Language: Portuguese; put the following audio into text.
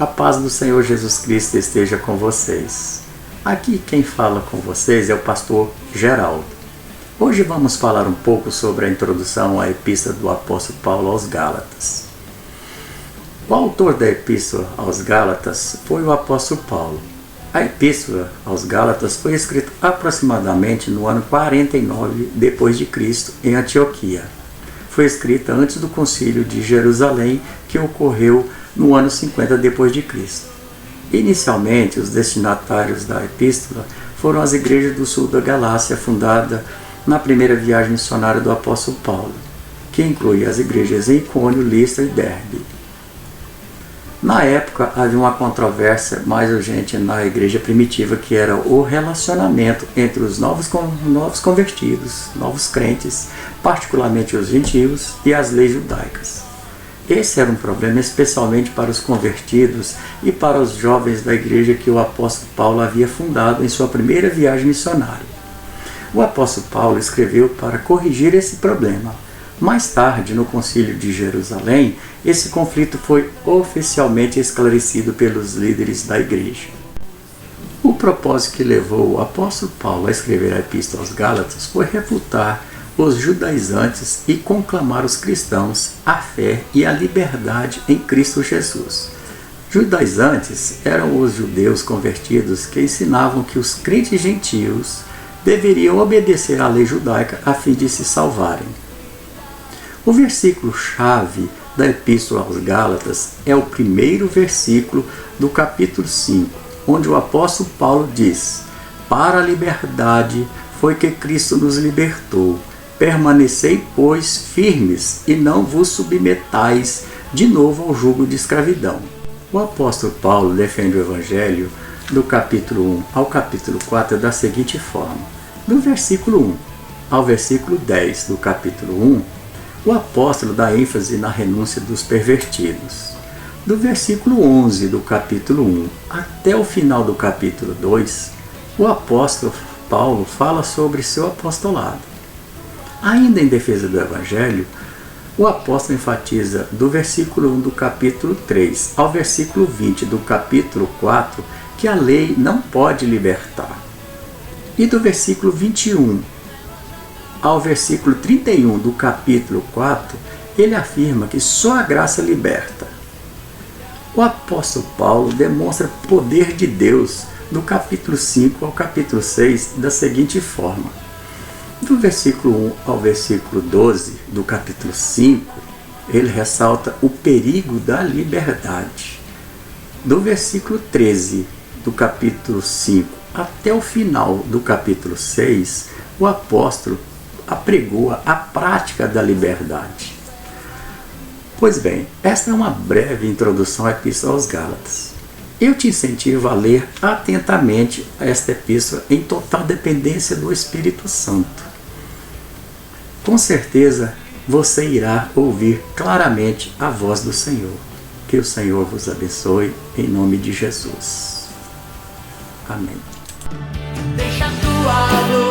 A paz do Senhor Jesus Cristo esteja com vocês. Aqui quem fala com vocês é o pastor Geraldo. Hoje vamos falar um pouco sobre a introdução à epístola do apóstolo Paulo aos Gálatas. O autor da epístola aos Gálatas foi o apóstolo Paulo. A epístola aos Gálatas foi escrita aproximadamente no ano 49 d.C. em Antioquia. Foi escrita antes do concílio de Jerusalém, que ocorreu no ano 50 d.C. Inicialmente, os destinatários da epístola foram as igrejas do sul da Galácia, fundada na primeira viagem missionária do apóstolo Paulo, que incluía as igrejas em Icônio, Listra e Derbe. Na época, havia uma controvérsia mais urgente na igreja primitiva, que era o relacionamento entre os novos convertidos, novos crentes, particularmente os gentios, e as leis judaicas. Esse era um problema especialmente para os convertidos e para os jovens da igreja que o apóstolo Paulo havia fundado em sua primeira viagem missionária. O apóstolo Paulo escreveu para corrigir esse problema. Mais tarde, no concílio de Jerusalém, esse conflito foi oficialmente esclarecido pelos líderes da igreja. O propósito que levou o apóstolo Paulo a escrever a epístola aos Gálatas foi refutar os judaizantes e conclamar os cristãos à fé e à liberdade em Cristo Jesus. Judaizantes eram os judeus convertidos que ensinavam que os crentes gentios deveriam obedecer à lei judaica a fim de se salvarem. O versículo-chave da Epístola aos Gálatas é o primeiro versículo do capítulo 5, onde o apóstolo Paulo diz: "Para a liberdade foi que Cristo nos libertou. Permanecei, pois, firmes, e não vos submetais de novo ao jugo de escravidão." O apóstolo Paulo defende o Evangelho do capítulo 1 ao capítulo 4 da seguinte forma: do versículo 1 ao versículo 10 do capítulo 1, o apóstolo dá ênfase na renúncia dos pervertidos. Do versículo 11 do capítulo 1 até o final do capítulo 2, o apóstolo Paulo fala sobre seu apostolado. Ainda em defesa do Evangelho, o apóstolo enfatiza do versículo 1 do capítulo 3 ao versículo 20 do capítulo 4 que a lei não pode libertar. E do versículo 21 ao versículo 31 do capítulo 4, ele afirma que só a graça liberta. O apóstolo Paulo demonstra o poder de Deus do capítulo 5 ao capítulo 6 da seguinte forma: do versículo 1 ao versículo 12 do capítulo 5, ele ressalta o perigo da liberdade. Do versículo 13 do capítulo 5 até o final do capítulo 6, o apóstolo apregoa a prática da liberdade. Pois bem, esta é uma breve introdução à Epístola aos Gálatas. Eu te incentivo a ler atentamente esta epístola em total dependência do Espírito Santo. Com certeza você irá ouvir claramente a voz do Senhor. Que o Senhor vos abençoe, em nome de Jesus. Amém. Deixa tua luz